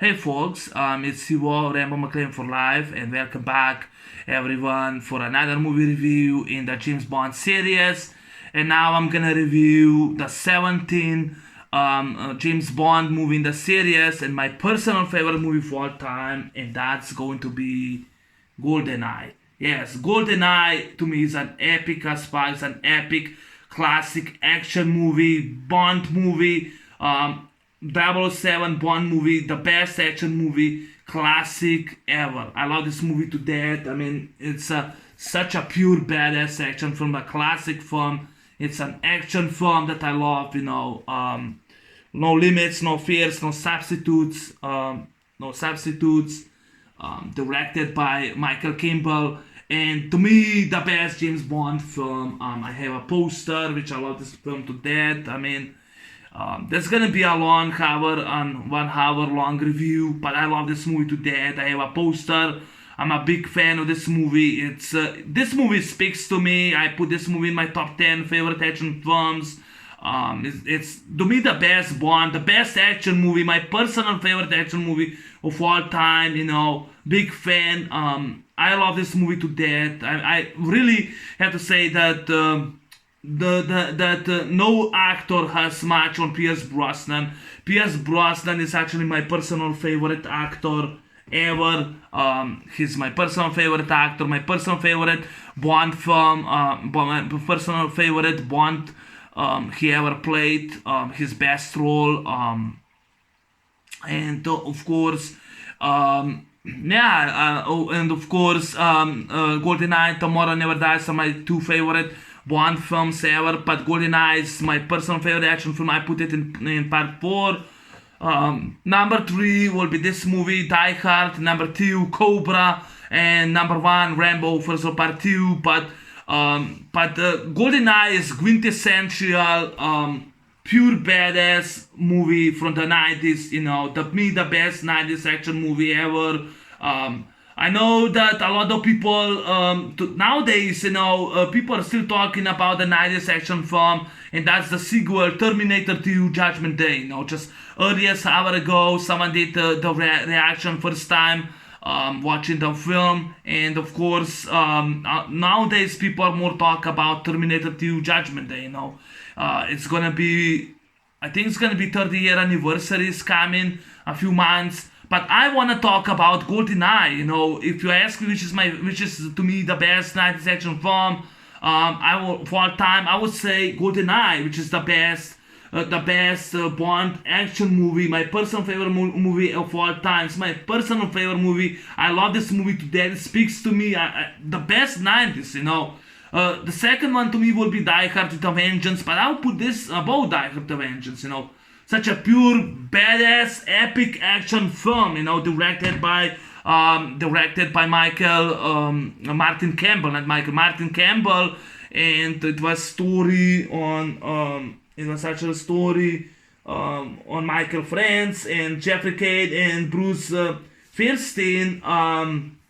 Hey folks, it's Siwo Rambo McLean for life, and welcome back everyone for another movie review in the James Bond series. And now I'm gonna review the 17th James Bond movie in the series, and my personal favorite movie of all time, and that's going to be GoldenEye. Yes, GoldenEye to me is an epic as far as an epic classic action movie, Bond movie. 007 Bond movie, the best action movie, classic ever. I love this movie to death. I mean, it's such a pure badass action film, a classic film. It's an action film that I love, no limits, no fears, no substitutes, directed by Michael Campbell. And to me, the best James Bond film. I have a poster, which I love this film to death. I mean, there's gonna be a long hour and 1 hour long review, but I love this movie to death. I have a poster. I'm a big fan of this movie. This movie speaks to me. I put this movie in my top 10 favorite action films. It's to me the best Bond, the best action movie, my personal favorite action movie of all time. Big fan. I love this movie to death. I really have to say that. No actor has match on Pierce Brosnan. Pierce Brosnan is actually my personal favorite actor ever. He's my personal favorite actor, my personal favorite Bond film, my personal favorite Bond he ever played, his best role, and of course, GoldenEye, Tomorrow Never Dies are my two favorite Bond films ever, but GoldenEye is my personal favorite action film. I put it in part 4. Number 3 will be this movie, Die Hard. Number 2, Cobra. And number 1, Rambo, first of part 2. But GoldenEye is quintessential, pure badass movie from the 90s. The best 90s action movie ever. I know that a lot of people nowadays, people are still talking about the 90s action film, and that's the sequel, Terminator 2 Judgment Day. Just earliest hour ago, someone did the reaction first time watching the film, and of course, nowadays people are more talk about Terminator 2 Judgment Day. It's gonna be, I think it's gonna be 30-year anniversary is coming, a few months. But I want to talk about GoldenEye. If you ask me which is to me the best 90s action film, of all time, I would say GoldenEye, which is the best Bond action movie. My personal favorite movie of all time. It's my personal favorite movie. I love this movie to death. It speaks to me. The best 90s. The second one to me will be Die Hard with a Vengeance, but I'll put this above Die Hard with a Vengeance. Such a pure, badass, epic action film, directed by Martin Campbell, not Michael, Martin Campbell, and it was story on, on Michael France and Jeffrey Cade and Bruce Fierstein.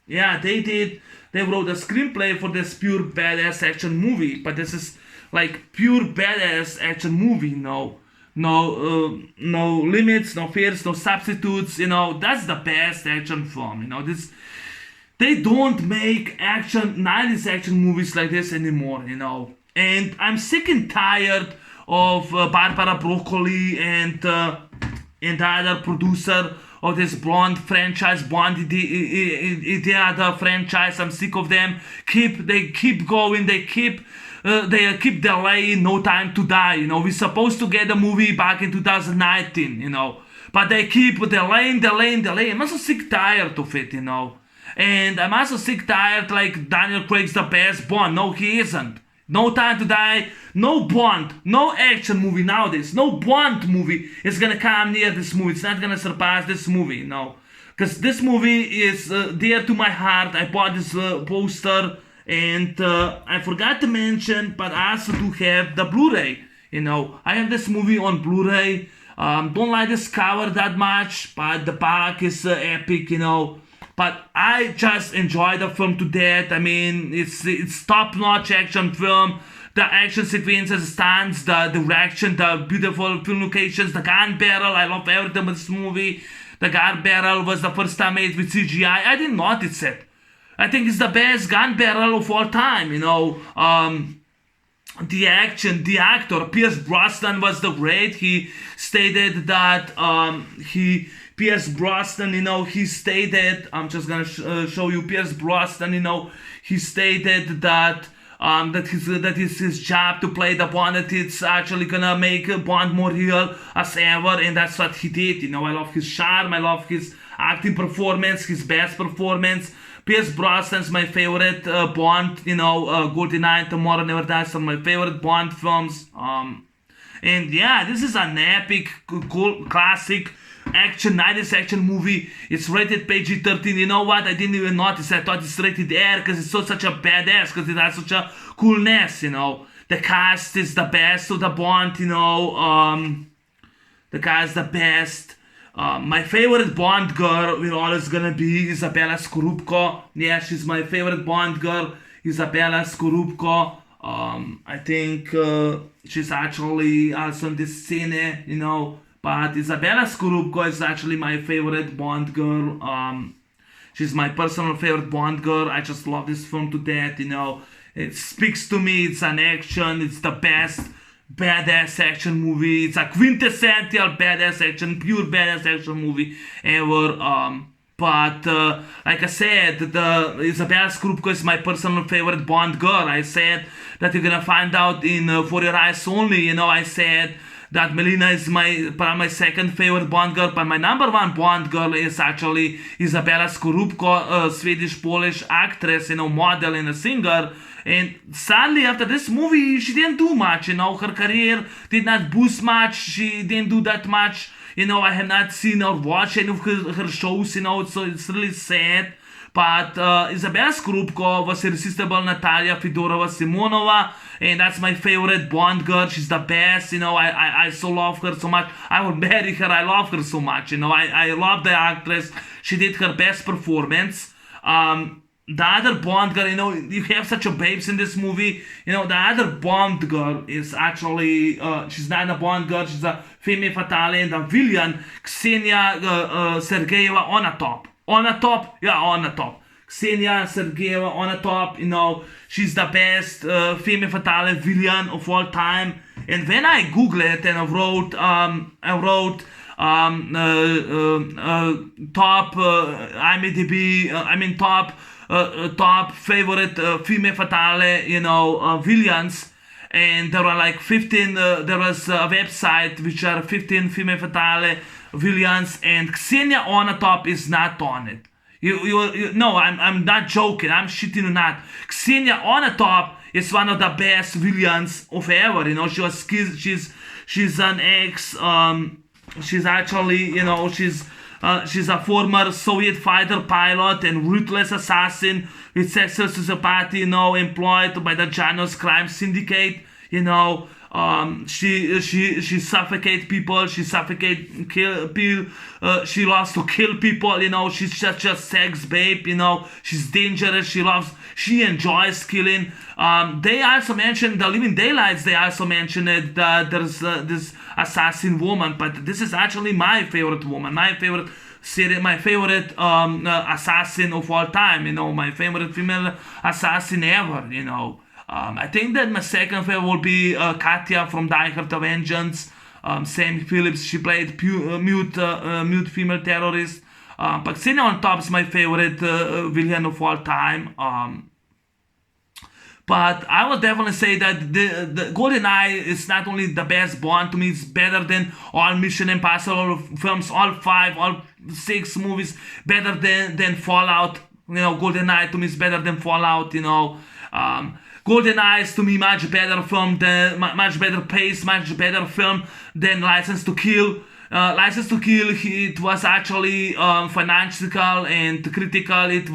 They wrote a screenplay for this pure badass action movie, but this is like pure badass action movie, no limits, no fears, no substitutes. That's the best action film. They don't make 90s action movies like this anymore. And I'm sick and tired of Barbara Broccoli and the other producer of this Bond franchise, the other franchise. I'm sick of them. They keep going. They keep delaying No Time to Die. We're supposed to get a movie back in 2019, but they keep delaying. I'm also sick tired of it, and I'm also sick tired like Daniel Craig's the best Bond. No, he isn't. No Time to Die, no Bond, no action movie nowadays, no Bond movie is gonna come near this movie. It's not gonna surpass this movie, because this movie is dear to my heart. I bought this poster. And I forgot to mention, but I also do have the Blu-ray. I have this movie on Blu-ray. Don't like this cover that much, but the back is epic. But I just enjoy the film to death. I mean, it's top-notch action film. The action sequences, stunts, the direction, the beautiful film locations, the gun barrel. I love everything with this movie. the gun barrel was the first time made with CGI. I didn't notice it. I think it's the best gun barrel of all time, the action, the actor, Pierce Brosnan was the great. He stated that Pierce Brosnan, he stated, I'm just gonna show you Pierce Brosnan, he stated that that is his job to play the Bond, that it's actually gonna make Bond more real as ever, and that's what he did. I love his charm, I love his acting performance, his best performance. Pierce Brosnan's my favorite Bond, GoldenEye, Tomorrow Never Dies are my favorite Bond films. And yeah, this is an epic, cool, classic 90s action movie. It's rated PG-13. You know what? I didn't even notice. I thought it's rated R because it's such a badass, because it has such a coolness, The cast is the best of the Bond, the cast the best. My favorite Bond girl will always gonna be Izabella Scorupco. Yeah, she's my favorite Bond girl, Izabella Scorupco. I think she's actually also in this scene, but Izabella Scorupco is actually my favorite Bond girl. She's my personal favorite Bond girl. I just love this film to death, It speaks to me. It's an action. It's the best badass action movie. It's a quintessential badass action, pure badass action movie ever. But like I said, the Izabella Scorupco is my personal favorite Bond girl. I said that you're gonna find out in For Your Eyes Only. I said that Melina is probably my second favorite Bond girl, but my number one Bond girl is actually Izabella Scorupco, a Swedish-Polish actress, model and a singer. And sadly, after this movie, she didn't do much, her career did not boost much, she didn't do that much, I have not seen or watched any of her shows, so it's really sad. But Izabella Scorupco was irresistible Natalia Fedorova-Simonova, and that's my favorite Bond girl. She's the best, I so love her so much. I would marry her, I love her so much, I love the actress. She did her best performance. The other Bond girl, you have such a babes in this movie. The other Bond girl is actually, she's not a Bond girl, she's a femme fatale and a villain, Ksenia Sergeyeva Onatop. Onatop. Ksenia Sergeyeva Onatop, she's the best femme fatale villain of all time. And when I Googled it and I wrote top IMDb, top favorite femme fatale, villains, and there were like 15, there was a website which are 15 femme fatale villains, and Ksenia Onatop is not on it. No, I'm not joking, I'm shitting you not. Ksenia Onatop is one of the best villains of ever, she's an ex, she's actually, she's a former Soviet fighter pilot and ruthless assassin with sexual sociopathy, employed by the Janos crime syndicate, she suffocate people, she loves to kill people, she's such a sex babe, she's dangerous, she enjoys killing. They also mentioned the Living Daylights, they also mentioned it, that there's this assassin woman, but this is actually my favorite woman, my favorite assassin of all time, my favorite female assassin ever, I think that my second favorite will be Katya from Die Hard: The Vengeance. Sam Phillips, she played mute female terrorist. But Ksenia Onatop is my favorite villain of all time. But I would definitely say that the GoldenEye is not only the best Bond to me, it's better than all Mission Impossible films, all 5, all 6 movies, better than Fallout. GoldenEye to me is better than Fallout, GoldenEye is to me much better film, much better pace, much better film than License to Kill. License to Kill, it was actually financial and critical. It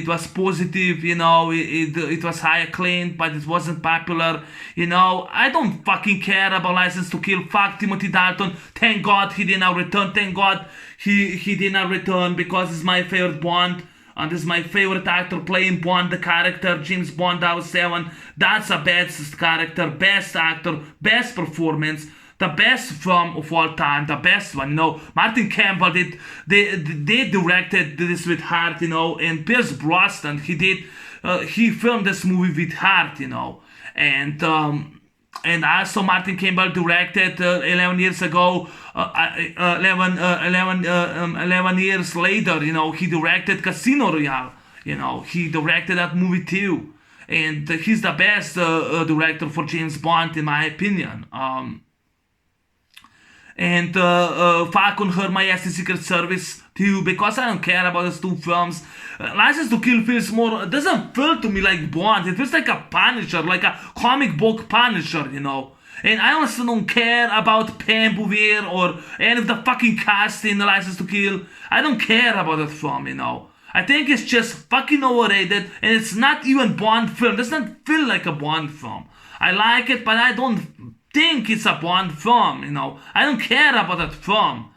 was positive, it was high acclaimed, but it wasn't popular. I don't fucking care about License to Kill. Fuck Timothy Dalton. Thank God he did not return. Thank God he did not return, because he's my favorite Bond. And this is my favorite actor playing Bond, the character, James Bond 007. That's a best character, best actor, best performance. the best film of all time, the best one. Martin Campbell they directed this with heart, and Pierce Brosnan he filmed this movie with heart, and also Martin Campbell directed 11 years ago, 11 years later, he directed Casino Royale. He directed that movie too, and he's the best director for James Bond in my opinion. And Falcon Her Majesty's Secret Service too, because I don't care about those two films. License to Kill it doesn't feel to me like Bond. It feels like a Punisher, like a comic book Punisher, And I honestly don't care about Pam Bouvier or any of the fucking cast in License to Kill. I don't care about that film, I think it's just fucking overrated, and it's not even Bond film. It doesn't feel like a Bond film. I like it, but I don't think it's a Bond film, I don't care about that film,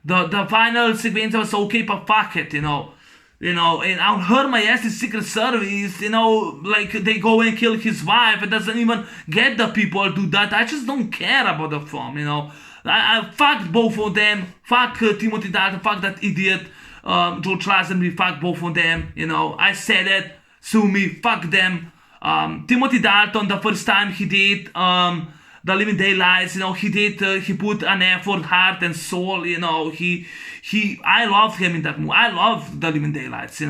The final sequence was okay, but fuck it, and on Her Majesty's Secret Service, like they go and kill his wife. It doesn't even get the people to do that. I just don't care about the film, I fuck both of them. Fuck Timothy Dalton. Fuck that idiot George Lazenby. Fuck both of them. I said it. Sue me. Fuck them. Timothy Dalton, the first time he did The Living Daylights, he put an effort, heart and soul, I loved him in that movie. I love The Living Daylights,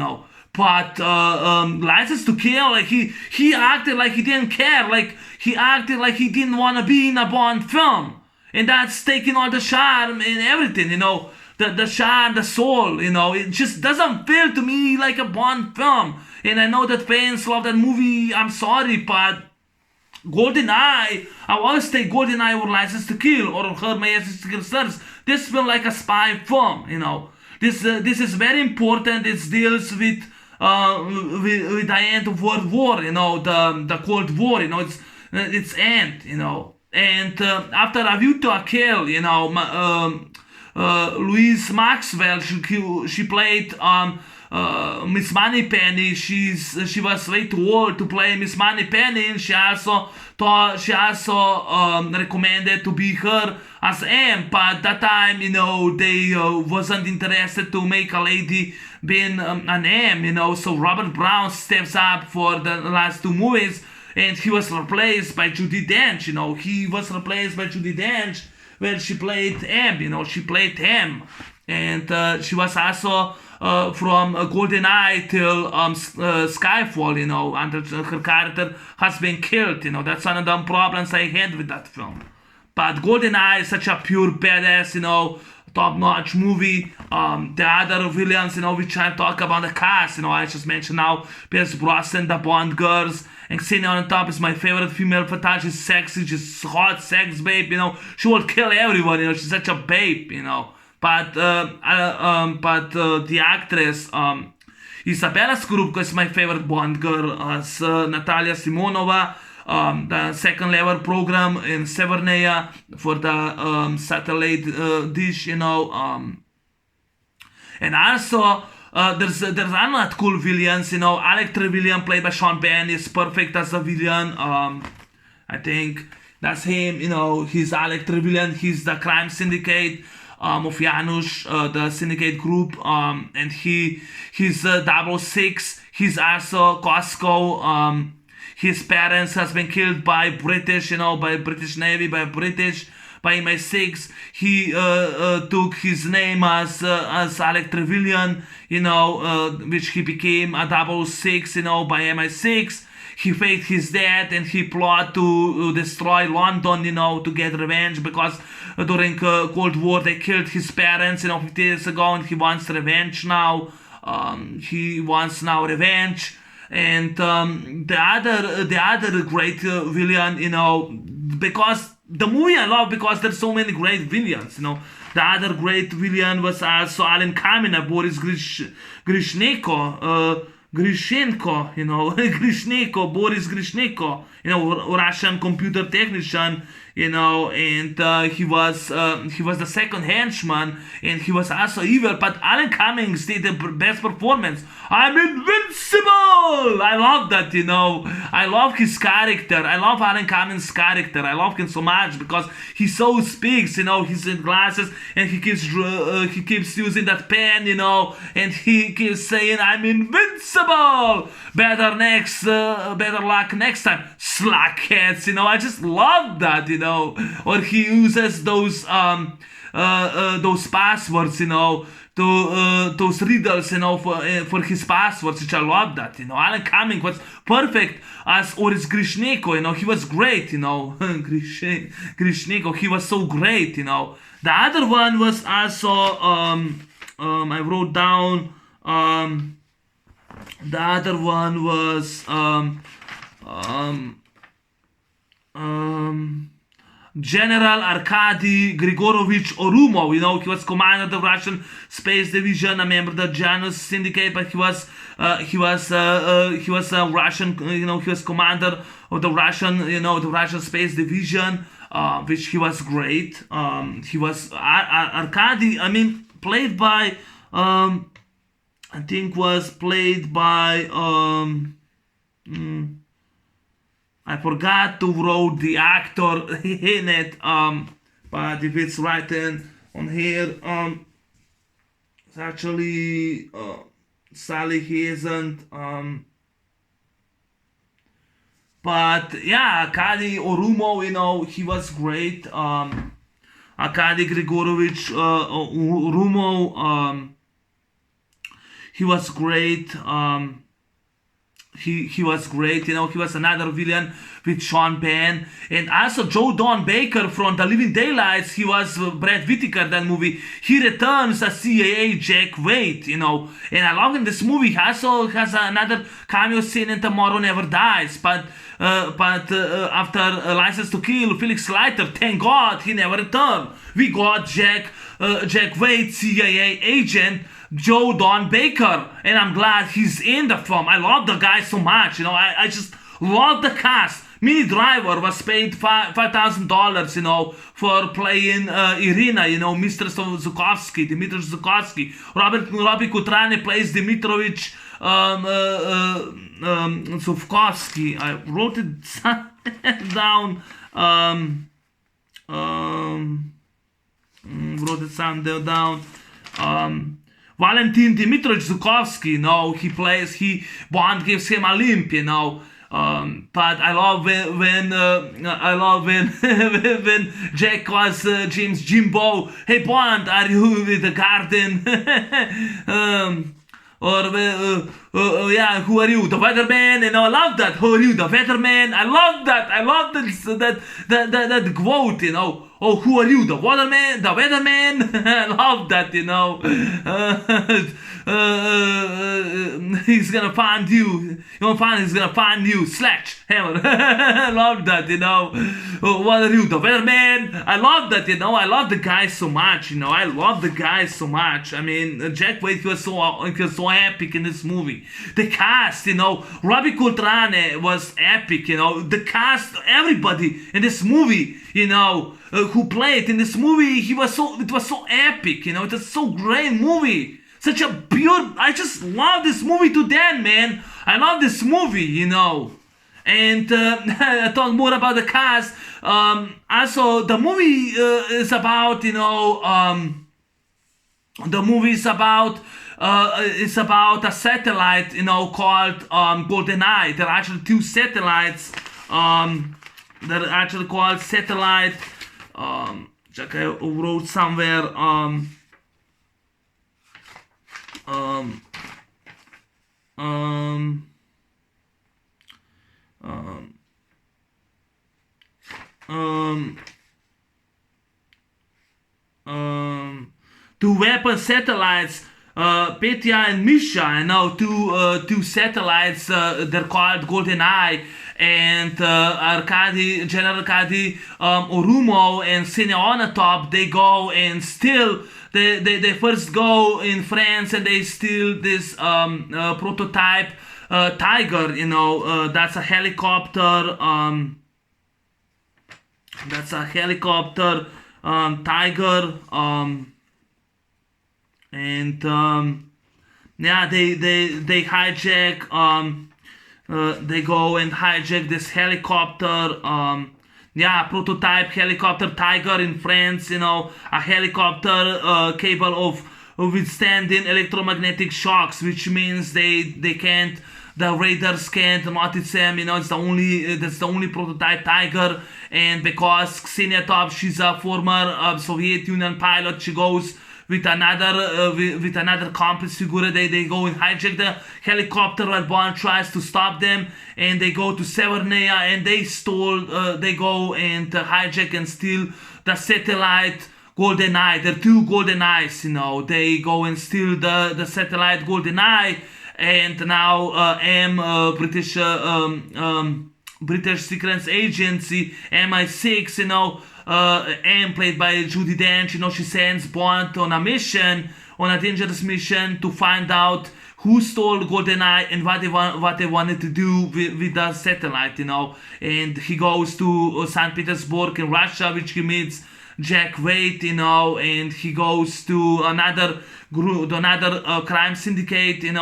but License to Kill, like he acted like he didn't care, like he acted like he didn't want to be in a Bond film, and that's taking all the charm and everything, the charm, the soul, it just doesn't feel to me like a Bond film. And I know that fans love that movie. I'm sorry, but GoldenEye, I always take GoldenEye or License to Kill or Her Majesty's Secret Service. This feels like a spy film, This is very important. It deals with the end of World War, the Cold War, it's end, And after A View to a Kill, Louise Maxwell, she played Miss Moneypenny. She was way too old to play Miss Moneypenny, and she also recommended to be her as M. But at that time, they wasn't interested to make a lady being an M. So Robert Brown steps up for the last two movies, and he was replaced by Judy Dench. He was replaced by Judy Dench when she played M. She played M, and she was also from GoldenEye till Skyfall, until her character has been killed, That's one of the problems I had with that film. But GoldenEye is such a pure badass, top-notch movie. The other villains, which I talk about the cast, I just mentioned now Pierce Brosnan, the Bond girls, and Xenia on top is my favorite female fatal. She's sexy, she's hot, sex babe, She will kill everyone, She's such a babe, But the actress Izabella Scorupco is my favorite Bond girl, as Natalia Simonova, the second level program in Severnaya for the satellite dish, And also there's another cool villains, Alec Trevelyan played by Sean Penn is perfect as a villain. I think that's him, he's Alec Trevelyan. He's the crime syndicate of Janusz, the syndicate group, and he's 006. He's also Costco. His parents has been killed by British, by British Navy, by MI6. He took his name as Alec Trevelyan, which he became a 006, by MI6. He faked his death and he plotted to destroy London, to get revenge, because during Cold War they killed his parents, 50 years ago, and he wants revenge now. Revenge. And the other great villain, because the movie I love because there's so many great villains, The other great villain was also Alan Kamina, Boris Grishenko, Boris Grishenko, Russian computer technician. and he was the second henchman, and he was also evil. But Alan Cummings did the best performance. I'm invincible. I love that. I love his character. I love Alan Cummings' character. I love him so much because he so speaks. He's in glasses and he keeps using that pen. And he keeps saying, "I'm invincible. Better luck next time, slackheads." I just love that. Or he uses those passwords, those riddles, for his passwords, which I love that. Alan Cumming was perfect as Oris Grishneko. He was great. Grishneko, he was so great. The other one was also I wrote down. The other one was General Arkady Grigorovich Orumov. He was commander of the Russian Space Division, a member of the Janus Syndicate, but he was a Russian. He was commander of the Russian, the Russian Space Division, which he was great. He was Arkady. Played by I think was played by I forgot to wrote the actor in it, but if it's written on here, it's actually Sally he isn't. But yeah, Arkady Orumov, he was great. Arkady Grigorovich Orumov, he was great. He was great. He was another villain with Sean Penn, and also Joe Don Baker from The Living Daylights. He was Brad Whitaker, that movie. He returns as CIA Jack Wade, and I love in this movie. He also has another cameo scene in Tomorrow Never Dies, but after License to Kill, Felix Leiter, thank God he never returned. We got Jack Wade, CIA agent, Joe Don Baker, and I'm glad he's in the film. I love the guy so much. I just love the cast. Minnie Driver was paid $5,000, for playing Irina, Mistress of Zukovsky, Dmitry Zukovsky. Robbie Coltrane plays Dimitrovich Zukovsky. I wrote it down. Wrote it down. Valentin Dmitrovich Zukovsky, Bond gives him a limp, but I love when when Jack was James Jimbo. Hey Bond, are you with the garden? Yeah, who are you? The weatherman? I love that. Who are you? The weatherman? I love that. I love that quote. Oh, who are you? The weatherman? The weatherman? I love that. He's gonna find you. He's gonna find you. Sledgehammer. I love that. What are you? The weatherman? I love that. I love the guy so much. I love the guy so much. Jack Wade, he was so epic in this movie. The cast, Robbie Coltrane was epic. The cast, everybody in this movie, who played in this movie, it was so epic. It was so great movie. Such a pure. I just love this movie to death, man. I love this movie, And I talk more about the cast. Also, the movie is about, the movie is about. It's about a satellite, called GoldenEye. There are actually two satellites. They're actually called satellite. Check, I wrote somewhere. Two weapon satellites, Petya and Misha, two satellites, they're called GoldenEye, and General Arkady Orumov and Senya Onatop, they go and steal, they first go in France and they steal this prototype Tiger, that's a helicopter, That's a helicopter, Tiger, and yeah, they hijack. They go and hijack this helicopter. Yeah, prototype helicopter Tiger in France. A helicopter capable of withstanding electromagnetic shocks, which means they can't. The radars can't notice them. It's the only that's the only prototype Tiger. And because Ksenia Top, she's a former Soviet Union pilot, she goes with another complex figure. They go and hijack the helicopter while Bond tries to stop them, and they go to Severnaya and they go and hijack and steal the satellite GoldenEye. There are two GoldenEyes. They go and steal the satellite GoldenEye, and now British Secret Agency MI6, M, played by Judy Dench, she sends Bond on a dangerous mission to find out who stole GoldenEye and what they wanted to do with the satellite, And he goes to St. Petersburg in Russia, which he meets Jack Waite, and he goes to another group, another crime syndicate, and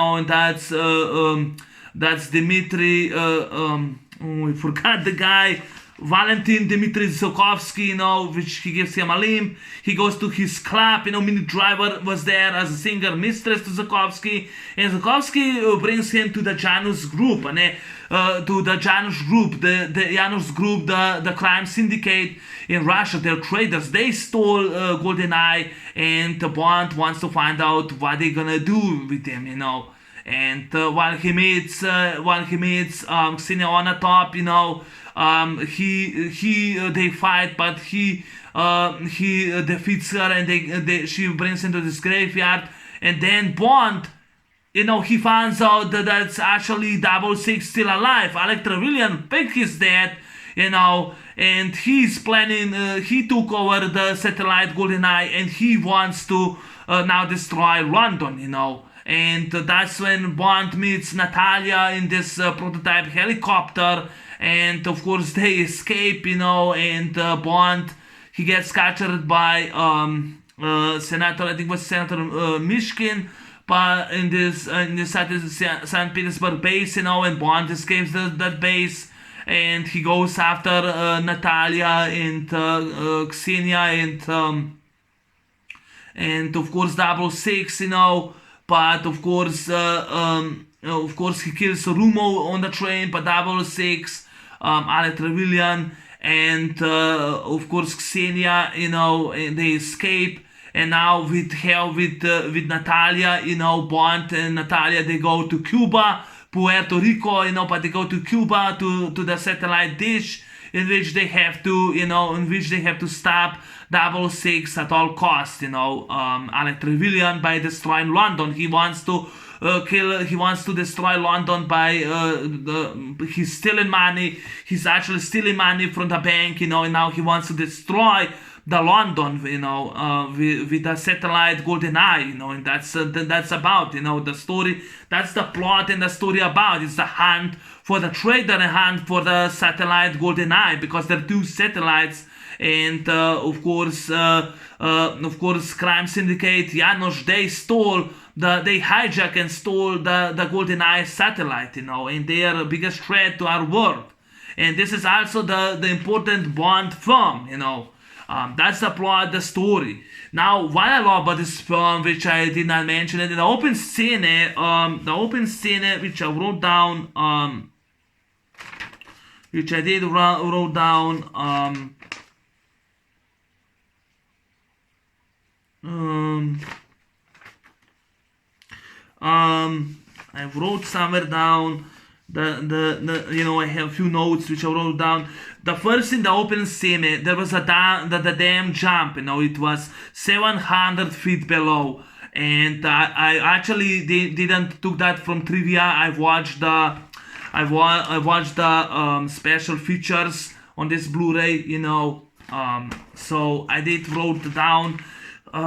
that's Dmitry. I forgot the guy. Valentin Dmitry Zukovsky, which he gives him a limb. He goes to his club, Minute Driver was there as a singer mistress to Zukovsky, and Zukovsky brings him to the Janus group, the Janus group, the crime syndicate in Russia. They're traders. They stole GoldenEye, and Bond wants to find out what they're gonna do with them, And while he meets Ksenia on the top, they fight, but he defeats her, and she brings him to this graveyard, and then Bond, he finds out that that's actually 666 still alive. Alec Trevelyan picked his dead, and he's planning. He took over the satellite GoldenEye, and he wants to now destroy London, And that's when Bond meets Natalia in this prototype helicopter, and of course they escape, and Bond, he gets captured by Senator, I think it was Senator Mishkin, but in this St. Petersburg base, and Bond escapes that base, and he goes after Natalia and Ksenia and of course 666, But of course, he kills Rumo on the train. But 666, Alec Trevelyan, and of course Ksenia, and they escape. And now with Natalia, Bond and Natalia, they go to Cuba, Puerto Rico, but they go to Cuba to the satellite dish, in which they have to stop 666 at all costs. Alec Trevelyan, by destroying London. He wants to destroy London by he's stealing money. He's actually stealing money from the bank, and now he wants to destroy the London, with the satellite GoldenEye, and that's about, the story. That's the plot and the story about. It's the hunt for the trader and hunt for the satellite GoldenEye, because there are two satellites, and of course, crime syndicate Janos, they hijack and stole the GoldenEye satellite, and they are the biggest threat to our world. And this is also the important Bond film, That's the plot, the story. Now, what I love about this film, which I did not mention, it, the open scene, which I wrote down, I wrote somewhere down. I have a few notes which I wrote down. The first, in the open scene, there was the dam jump. It was 700 feet below, and I actually didn't took that from trivia. I watched the special features on this Blu-ray. So I wrote down.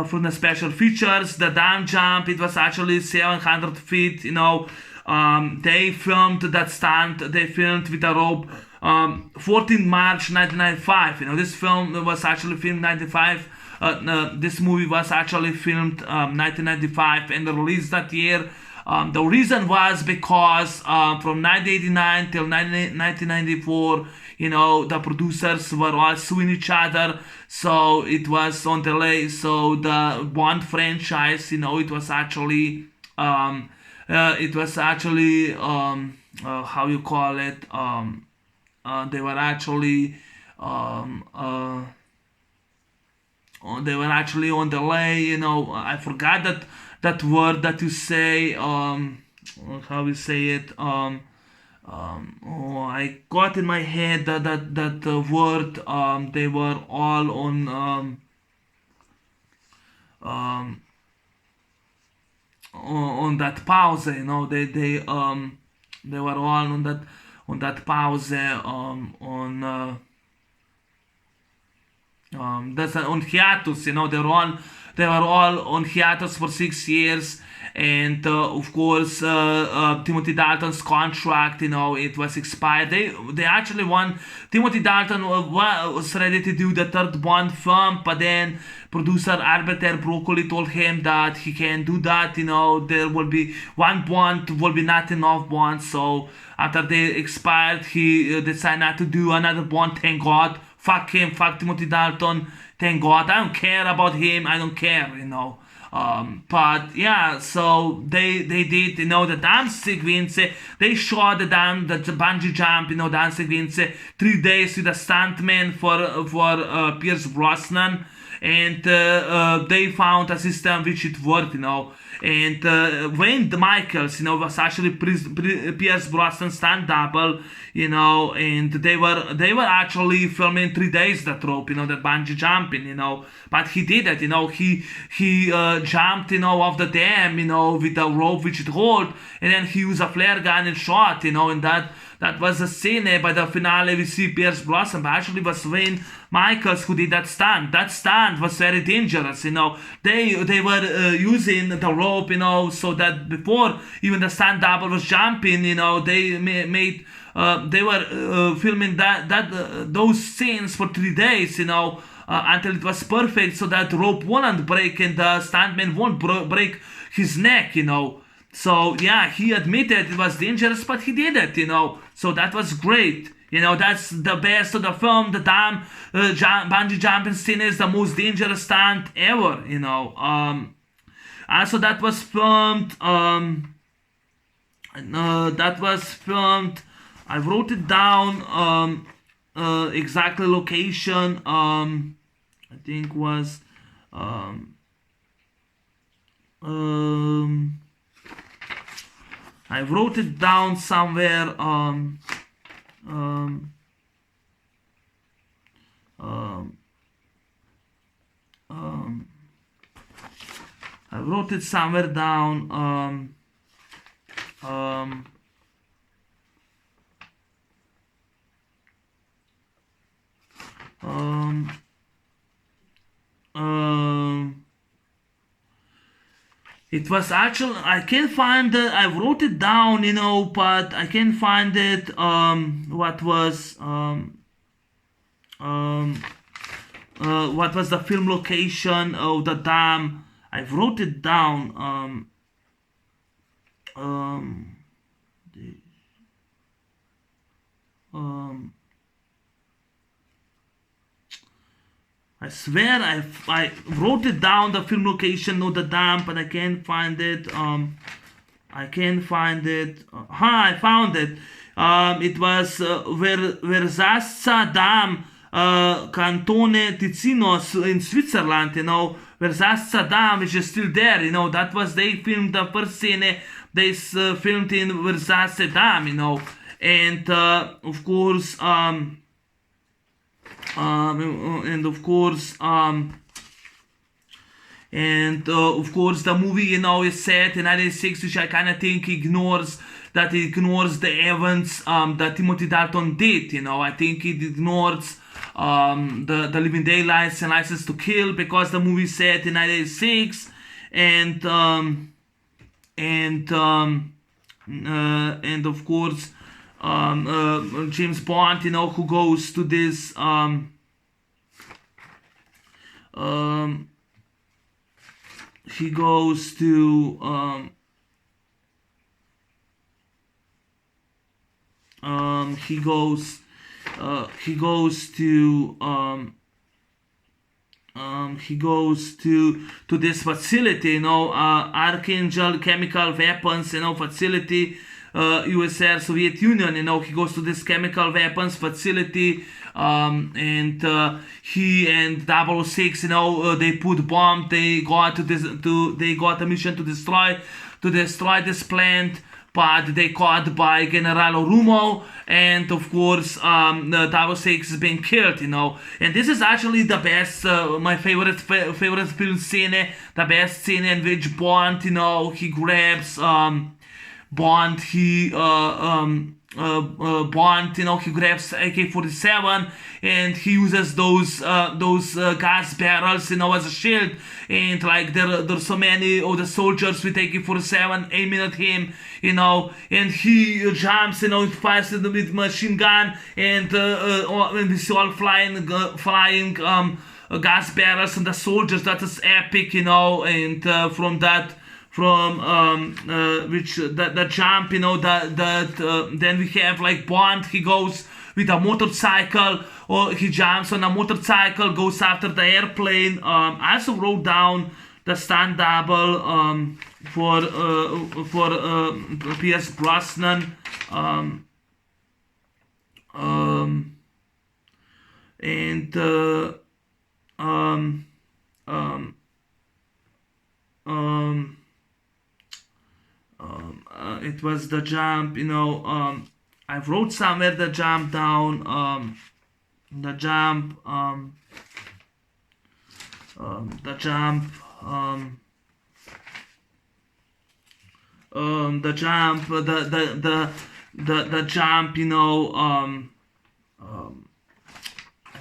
From the special features, the dam jump, it was actually 700 feet, They filmed that stunt. They filmed with a rope. 14 March 1995. This film was actually filmed 95. This movie was actually filmed 1995 and released that year. The reason was because from 1989 till 1994, the producers were all suing each other, so it was on delay. So the Bond franchise, it was actually, how you call it? They were actually, they were actually on delay. I forgot that word that you say. How you say it? I got in my head that word. They were all on that pause. They were all on that pause. That's on hiatus. They were all on hiatus for 6 years. And of course, Timothy Dalton's contract, it was expired. They actually won. Timothy Dalton was ready to do the third Bond film, but then producer Albert Broccoli told him that he can't do that. There will be one Bond, will be not enough Bond. So after they expired, he decided not to do another Bond. Thank God. Fuck him. Fuck Timothy Dalton. Thank God. I don't care about him. I don't care. But yeah, so they did, the dance sequence. They shot the bungee jump, dance sequence 3 days with a stuntman for Pierce Brosnan, and they found a system which it worked, And Wayne Michaels, was actually Pierce Brosnan's stunt double, and they were actually filming 3 days that rope, that bungee jumping, but he did it, he jumped, off the dam, with a rope which it hold, and then he used a flare gun and shot, and that was a scene. By the finale we see Pierce Brosnan, but actually it was Wayne Michaels who did that stunt. That stunt was very dangerous, They were using the rope, so that before even the stunt double was jumping, they made they were filming those scenes for 3 days, until it was perfect, so that rope won't break and the stuntman won't break his neck, So yeah, he admitted it was dangerous, but he did it, So that was great. That's the best of the film. The damn bungee jumping scene is the most dangerous stunt ever, Also, that was filmed. I wrote it down. Exactly location. I think was. I wrote it down somewhere. I wrote it somewhere down. It was actually, I can't find it. I wrote it down, but I can't find it. What was the film location of the dam? I wrote it down. I swear I wrote it down, the film location of the dam, but I can't find it. I can't find it. I found it. It was Verzassa Dam, Cantone Ticino in Switzerland, Verzassa Dam, which is still there, that was, they filmed the first scene, they filmed in Versace Dam, and of course, the movie, is set in 1996, which I kind of think ignores the events that Timothy Dalton did. I think it ignores the Living Daylights and License to Kill, because the movie is set in 1996, and and of course James Bond, who goes to this he goes to he goes to this facility, Archangel chemical weapons, facility, USSR, Soviet Union. He goes to this chemical weapons facility, and he and 006, they put bomb. They got they got a mission to destroy this plant. But they caught by General Rumo, and of course, the 006 is being killed, And this is actually the best, my favorite film scene, the best scene in which Bond, he grabs Bond, Bond, he grabs AK-47 and he uses those gas barrels, as a shield. And like there's so many of the soldiers with AK-47 aiming at him, and he jumps, fires with machine gun, and we see all flying gas barrels and the soldiers. That is epic, and from which the jump, then we have like Bond. He goes with a motorcycle, or he jumps on a motorcycle, goes after the airplane. I also wrote down the stunt double for Pierce Brosnan, and it was the jump, I wrote somewhere the jump down, the jump, the jump, I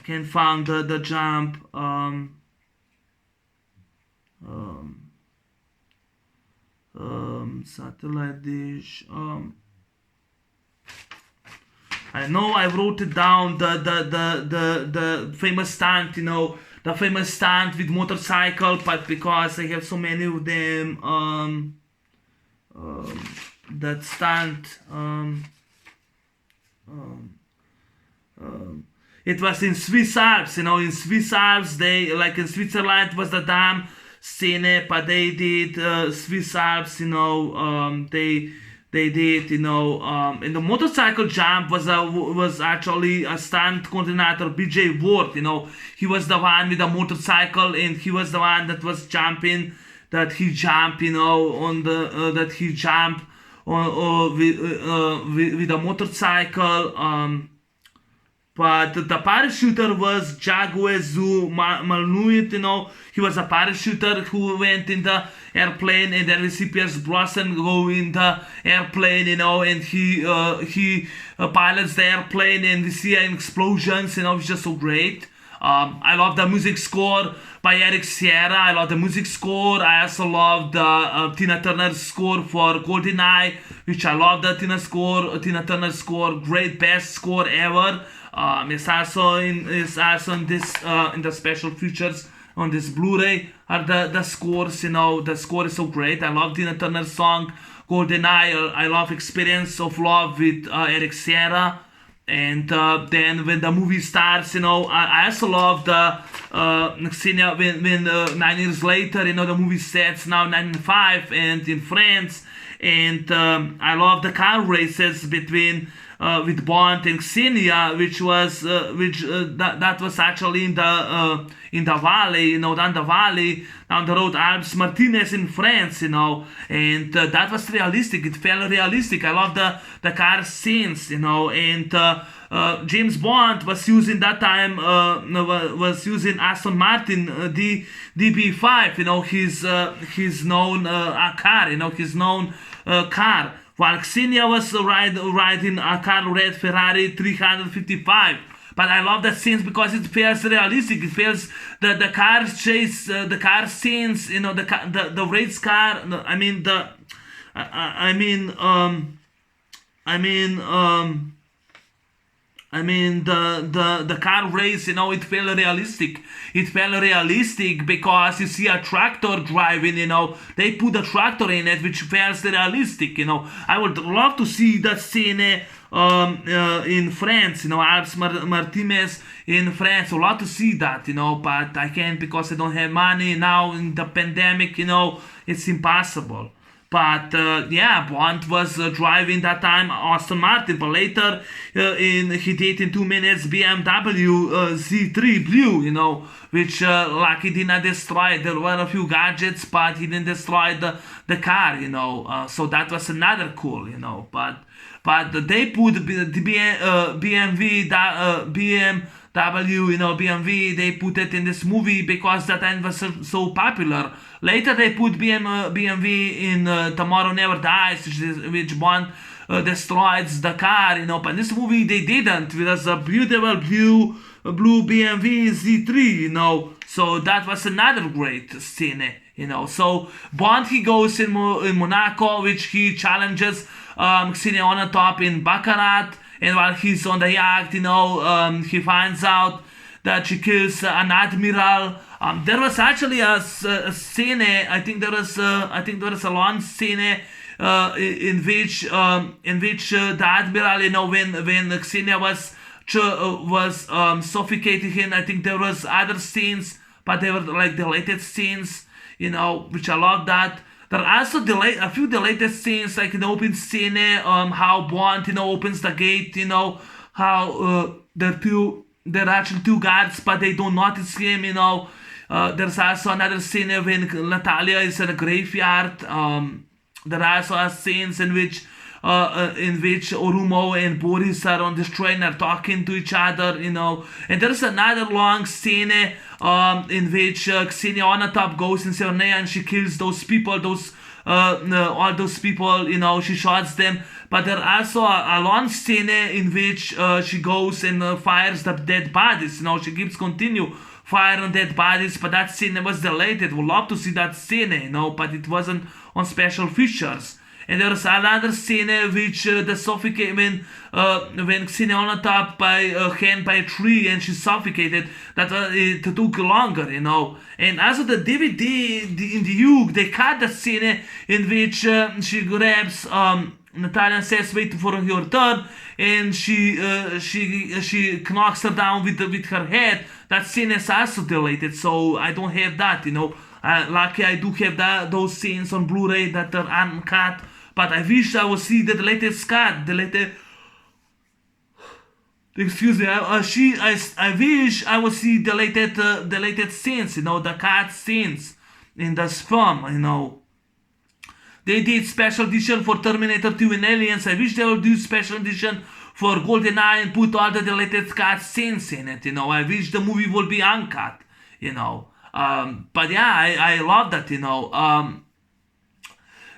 can't find the jump, satellite dish. I know I wrote it down. The famous stunt, the famous stunt with motorcycle, but because I have so many of them, that stunt. It was in Swiss Alps, in Swiss Alps. They like in Switzerland was the dam scene, but they did Swiss Alps, they did, and the motorcycle jump was actually a stunt coordinator, BJ Ward, he was the one with the motorcycle, and he was the one that was jumping, that he jumped, on the that he jumped with a motorcycle. But the parachuter was Jaguezu Malnuit, he was a parachuter who went in the airplane, and then we see Pierce Brosnan go in the airplane, and he pilots the airplane, and we see explosions, it's just so great. I love the music score by Eric Sierra. I love the music score. I also love the Tina Turner score for GoldenEye, which I love the Tina Turner score, great, best score ever. It's also in this in the special features on this Blu-ray are the scores. The score is so great. I love Tina Turner's song GoldenEye. I love Experience of Love with Eric Sierra. And then when the movie starts, I also love the scene when 9 years later, the movie sets now 1995 and in France. And I love the car races between with Bond and Xenia, which was that was actually in the valley, down the valley, down the road, Alps Martinez in France, and that was realistic. It felt realistic. I love the car scenes, and James Bond was using that time was using Aston Martin DB5, his known car, his known car. While Xenia was riding a car red Ferrari 355. But I love that scenes because it feels realistic. It feels the car chase, the car scenes, the race car. I mean, the car race, it felt realistic. It felt realistic because you see a tractor driving, they put a tractor in it, which feels realistic, I would love to see that scene in France, Alps Martinez in France. I would love to see that, but I can't because I don't have money now in the pandemic, it's impossible. But yeah, Bond was driving that time Aston Martin, but later he did in 2 minutes BMW Z3 Blue, which lucky did not destroy. There were a few gadgets, but he didn't destroy the car, so that was another cool, but they put the BMW, they put it in this movie because that time was so popular. Later they put BMW in Tomorrow Never Dies, which Bond destroys the car, but in this movie they didn't. It was a beautiful blue BMW Z3, so that was another great scene, So Bond, he goes in Monaco, which he challenges Xenia on the top in Baccarat, and while he's on the yacht, he finds out that she kills an admiral. There was actually a scene. I think there was a long scene in which the admiral, when Xenia was suffocating him. I think there was other scenes, but they were like deleted scenes, which I love that. There are also a few deleted scenes, like in the open scene, how Bond, opens the gate, how there are actually two guards, but they don't notice him, There's also another scene when Natalia is in a graveyard. There are also scenes in which Orumo and Boris are on this train, are talking to each other, And there's another long scene in which Xenia on the top goes in Severnaya and she kills those people, all those people, she shots them. But there also a long scene in which she goes and fires the dead bodies, she keeps continue fire on dead bodies, but that scene was deleted. Would love to see that scene, but it wasn't on special features. And there was another scene which the suffocate when Xenia on the top by hand by a tree and she's suffocated. That it took longer, And also the DVD in the UK, they cut the scene in which she grabs Natalia and says wait for your turn, and she knocks her down with her head. That scene is also deleted, so I don't have that, Lucky I do have those scenes on Blu-ray that are uncut. But I wish I would see the latest cut, excuse me. I wish I would see the latest scenes, the cut scenes in this film, They did special edition for Terminator 2 and Aliens. I wish they would do special edition for GoldenEye and put all the latest cut scenes in it, I wish the movie would be uncut, But yeah, I love that,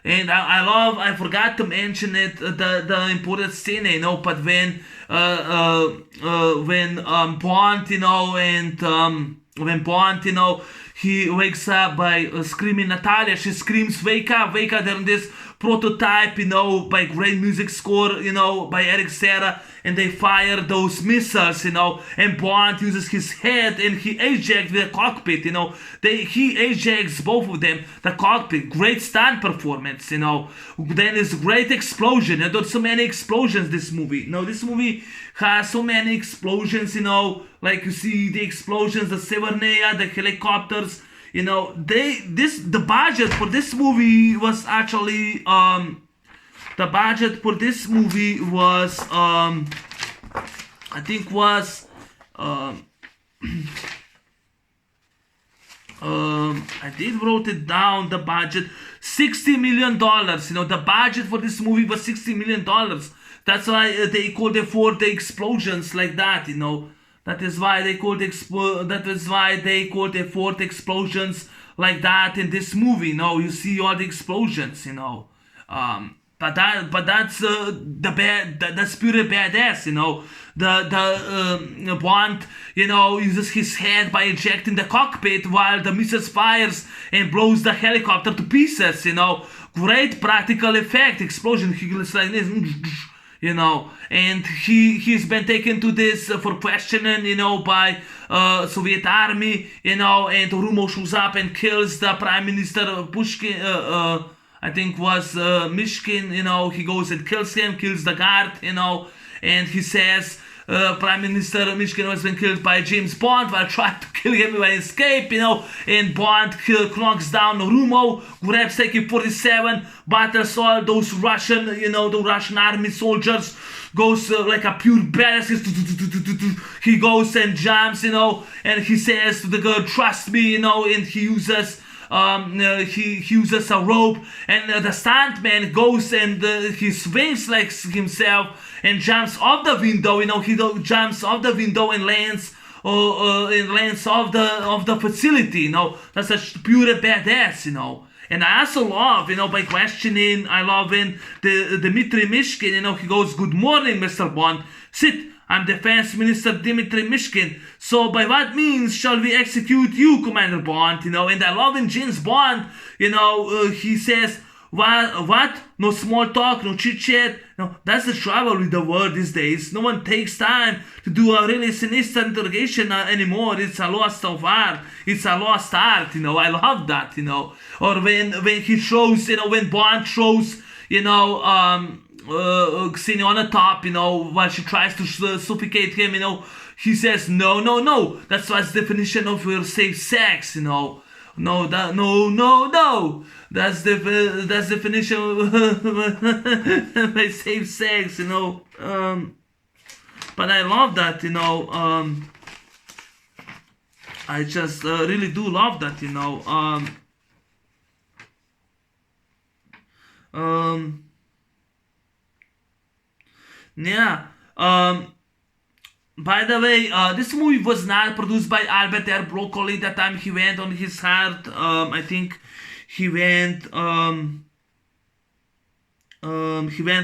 And I forgot to mention it, the important scene, but when Bond, when Bond, he wakes up by screaming Natalia, she screams, wake up, then this prototype, by great music score, by Eric Serra, and they fire those missiles, and Bond uses his head and he ejects the cockpit, he ejects both of them, the cockpit, great stunt performance, then there's great explosion, and there's so many explosions this movie, this movie has so many explosions, like you see the explosions, the Severnaya, the helicopters, the budget for this movie was actually, the budget for this movie was, I think was, I did wrote it down, the budget, $60 million, the budget for this movie was $60 million. That's why they could afford the explosions like that, That is why they could afford explosions like that in this movie. You see all the explosions, But that's that's pure badass, The Bond, uses his head by ejecting the cockpit while the missiles fires and blows the helicopter to pieces, Great practical effect explosion. He goes like this. and he's been taken to this for questioning, by Soviet army, and Rumo shows up and kills the Prime Minister Pushkin, I think was Mishkin, he goes and kills him, kills the guard, and he says Prime Minister Mishkin has been killed by James Bond while trying to kill him by escape, and Bond knocks down Rumo, grabs AK-47, battles all those Russian, the Russian army soldiers, goes like a pure badass. He goes and jumps, and he says to the girl, trust me, and he uses he uses a rope, and the stuntman goes and he swings like himself and jumps off the window. He jumps off the window and lands of the facility. That's a pure badass. And I also love, by questioning, I love when the Dmitry Mishkin, he goes, good morning, Mr. Bond. Sit. I'm Defense Minister Dmitry Mishkin. So by what means shall we execute you, Commander Bond? And I love when James Bond, he says, what? No small talk, no chit chat. No, that's the trouble with the world these days. No one takes time to do a really sinister interrogation anymore. It's a lost of art. It's a lost art. I love that. Or when he shows, when Bond shows, Xenia on the top, while she tries to suffocate him, he says, no, that's what's the definition of your safe sex, no, that's the definition of my safe sex, but I love that, I just really do love that, yeah. By the way, this movie was not produced by Albert R. Broccoli. That time he went on his heart. I think he went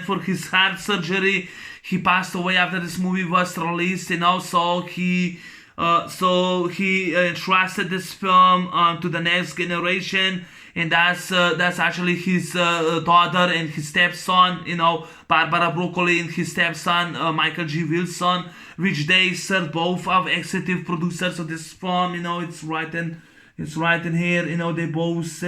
for his heart surgery. He passed away after this movie was released, so he entrusted this film to the next generation. And that's actually his daughter and his stepson, Barbara Broccoli and his stepson, Michael G. Wilson, which they served both of executive producers of this film. It's right in here. They're both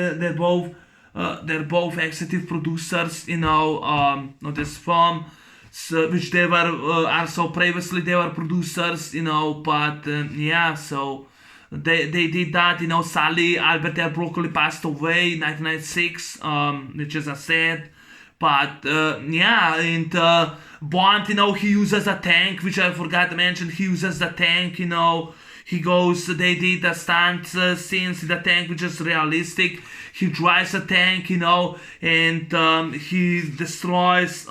executive producers. Of this film, which they were also previously they were producers. But yeah, so. They did that, Sadly, Albert R. Broccoli passed away in 1996, which is sad. But, yeah, and Bond, he uses a tank, which I forgot to mention. He uses the tank, he goes, they did the stunt scenes in the tank, which is realistic. He drives a tank, and he destroys,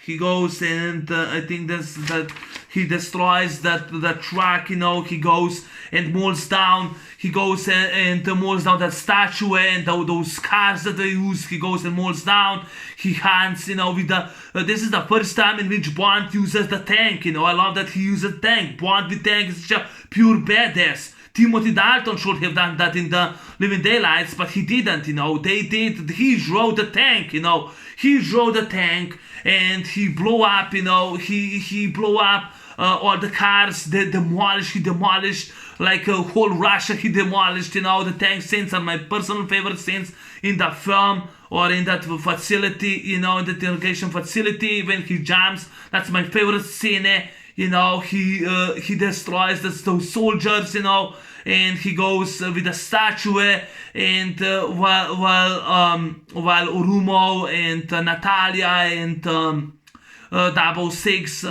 he goes and I think that he destroys the truck, he goes and molds down. He goes and molds down that statue and those cars that they use. He goes and molds down. He hands, with the. This is the first time in which Bond uses the tank. I love that he uses tank. Bond with tank is such a pure badass. Timothy Dalton should have done that in the Living Daylights, but he didn't. They did. He drove the tank. He drove the tank and he blew up. He blew up. All the cars, he demolished like whole Russia, he demolished, the tank scenes are my personal favorite scenes in the film or in that facility, in the interrogation facility when he jumps. That's my favorite scene. He destroys those soldiers, and he goes with the statue, and while Urumo and Natalia and 006,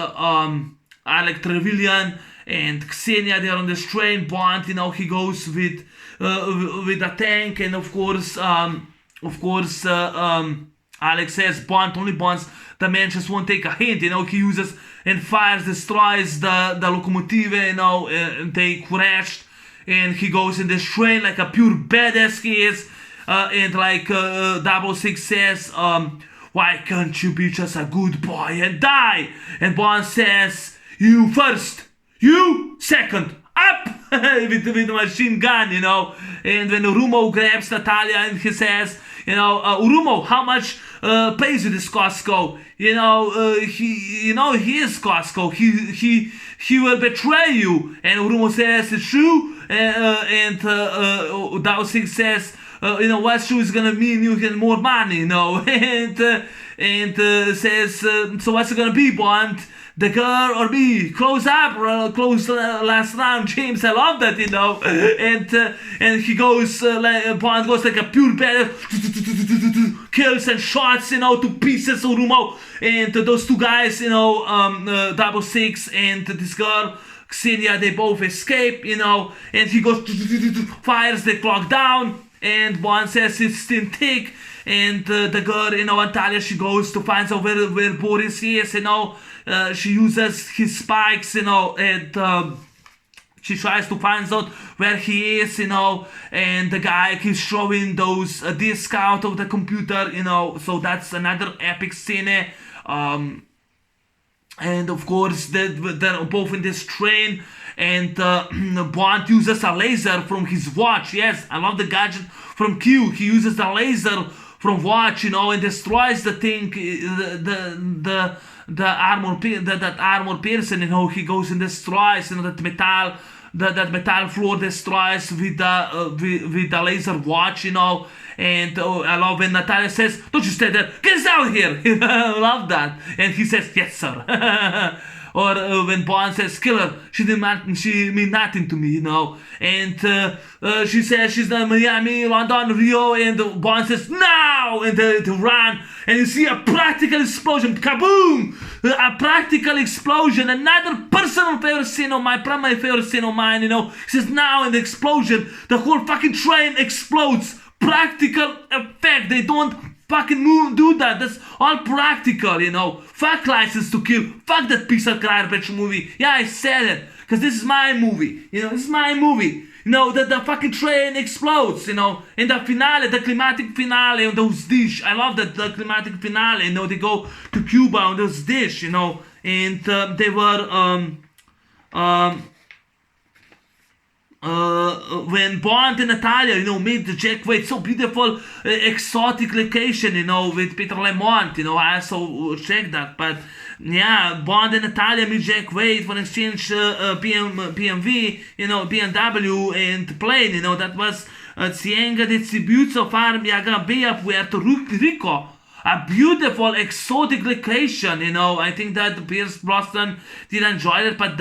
Alec Trevelyan and Xenia, they're on this train. Bond, he goes with a tank, and of course, Alex says Bond only bonds. The man just won't take a hint. He uses and fires, destroys the locomotive. And they crashed, and he goes in this train like a pure badass he is. And like 006 says, why can't you be just a good boy and die? And Bond says, you first, you second, up with the machine gun, And when Urumo grabs Natalia and he says, Urumo, how much pays you this Costco? He is Costco. He will betray you. And Urumo says it's true. And Dao Singh says, what true is gonna mean you get more money, and says, so what's it gonna be, Bond? The girl or me? Close up, close last round, James. I love that, And he goes, Bond goes like a pure badass, kills and shots, to pieces Urumo. And those two guys, 666 and this girl, Xenia, they both escape, and he goes, fires the clock down, and Bond says it's still thick. And the girl, Natalia, she goes to find out where Boris is, she uses his spikes, and she tries to find out where he is, and the guy keeps showing those discs out of the computer, so that's another epic scene. And of course, they're both in this train, and Bond uses a laser from his watch. Yes, I love the gadget from Q. He uses the laser from watch, and destroys the thing, the armor, that armor person, he goes and destroys, that metal floor destroys with the laser watch, And I love when Natalia says, "Don't you stay there, get out here!" I love that, and he says, "Yes, sir." Or when Bond says, "Kill her, she mean nothing to me," And she says she's in Miami, London, Rio, and Bond says, "No!" And they run, and you see a practical explosion, kaboom! A practical explosion, another personal favorite scene of mine, probably my favorite scene of mine, He says, "Now," in the explosion, the whole fucking train explodes. Practical effect, they don't fucking do that. That's all practical, Fuck License to Kill. Fuck that piece of garbage movie. Yeah, I said it. Because this is my movie. This is my movie. The fucking train explodes, In the finale, the climatic finale on those dish. I love that, the climatic finale, They go to Cuba on those dish, And they were, when Bond and Natalia, made the Jack Wade so beautiful, exotic location, with Peter Lamont, I also checked that, but yeah, Bond and Natalia meet Jack Wade for exchange BMW, BMW and plane, that was Cienga distributo farmi a Gambia Puerto Rico. A beautiful exotic location, I think that Pierce Brosnan did enjoy it, but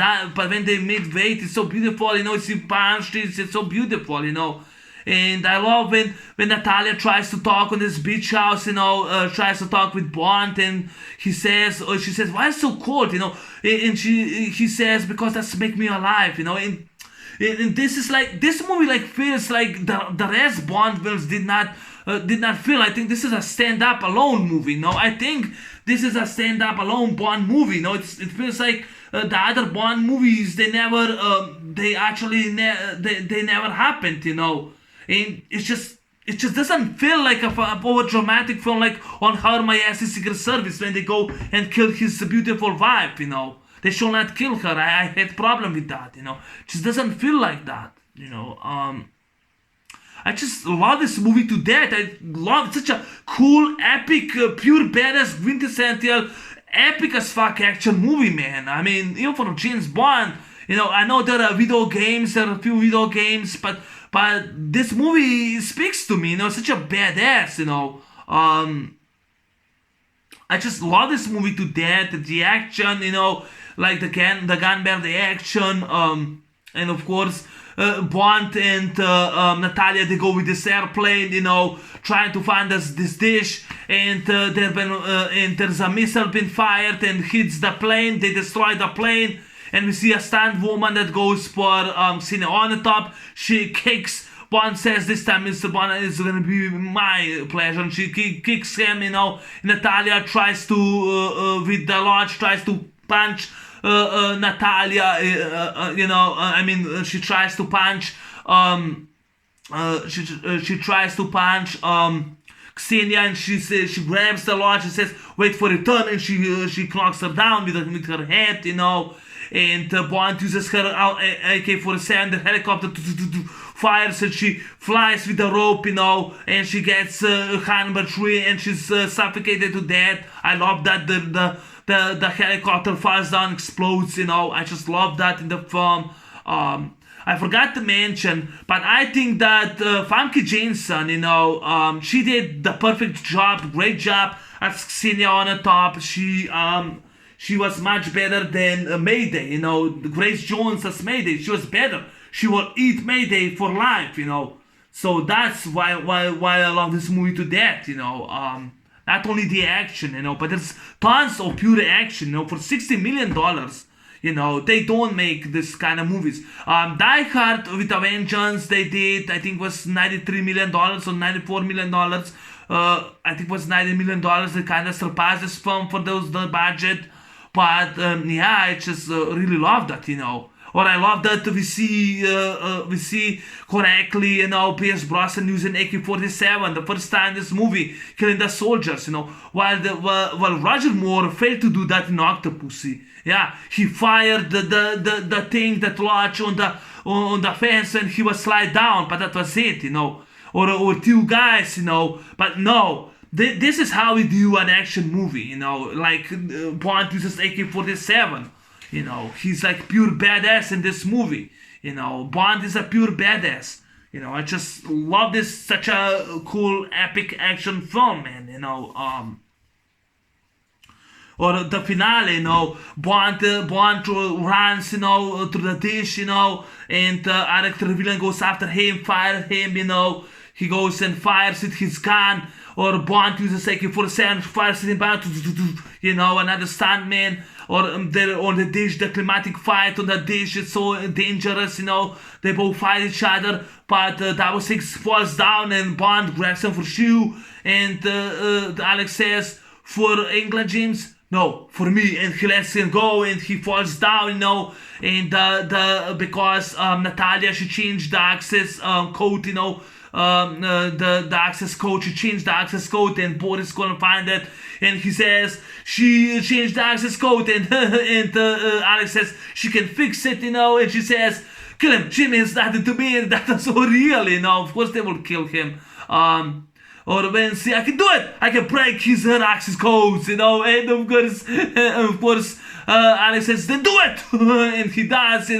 when they made Wade, it's so beautiful, it's punched, it's so beautiful, And I love when Natalia tries to talk on this beach house, tries to talk with Bond, and she says, "Why is it so cold?" And he says, "Because that's make me alive," And this is like, this movie feels like the rest Bond films did not feel. I think this is a stand-up alone movie. I think this is a stand-up alone Bond movie. It feels like the other Bond movies, they never happened. And it just doesn't feel like a over dramatic film like on Her Majesty's Secret Service when they go and kill his beautiful wife. They shall not kill her. I had problem with that. It just doesn't feel like that. I just love this movie to death. I love such a cool, epic, pure badass, quintessential, epic as fuck action movie, man. I mean, even for James Bond, I know there are a few video games, but this movie speaks to me, such a badass, I just love this movie to death. The action, like the gunbearer action, and of course, Bond and Natalia, they go with this airplane, trying to find this dish, and there's a missile being fired and hits the plane. They destroy the plane, and we see a stunt woman that goes for Cine on the top. She kicks. Bond says, "This time, Mr. Bond, is going to be my pleasure." And she kicks him, Natalia tries to, with the launch, tries to punch Natalia, she tries to punch, she tries to punch Xenia, and she grabs the launch and says, "Wait for return," and she knocks her down with her head, and Bond uses her AK-47, the helicopter fires, and she flies with the rope, and she gets number 3, and she's suffocated to death. I love that the helicopter falls down, explodes, I just love that in the film. I forgot to mention, but I think that Famke Janssen, she did the perfect job, great job as Xenia on the top. She was much better than Mayday, Grace Jones as Mayday. She was better. She will eat Mayday for life, So that's why I love this movie to death, Not only the action, but there's tons of pure action, for $60 million. They don't make this kind of movies. Die Hard with a Vengeance, they did, I think was $93 million or $94 million. I think it was $90 million. They kind of surpassed this film for the budget. But I just really love that, Or I love that we see correctly, Pierce Brosnan using AK-47 the first time in this movie, killing the soldiers, while Roger Moore failed to do that in Octopussy. Yeah, he fired the thing that lodged on the fence and he was slide down, but that was it, or two guys, but no. This is how we do an action movie, like Bond uses AK-47. He's like pure badass in this movie. Bond is a pure badass. I just love this, such a cool, epic action film, man. Or the finale, Bond runs, through the dish, and Alec the villain goes after him, fires him, he goes and fires with his gun. Or Bond uses AK-47, fires him back, another stuntman. Or they're on the dish, the climatic fight on the dish, it's so dangerous, they both fight each other, but 006 falls down and Bond grabs him for shoe, and Alex says, for England, James? No, for me, and he lets him go, and he falls down, and because Natalia, she changed the access code, the access code, she changed the access code, and Boris gonna find it, and he says she changed the access code, and Alex says she can fix it, and she says, kill him, Jimmy has nothing to me, and that was so real, of course they will kill him. Or when see, I can do it, I can break her access codes, and of course, Alex says, then do it, and he does,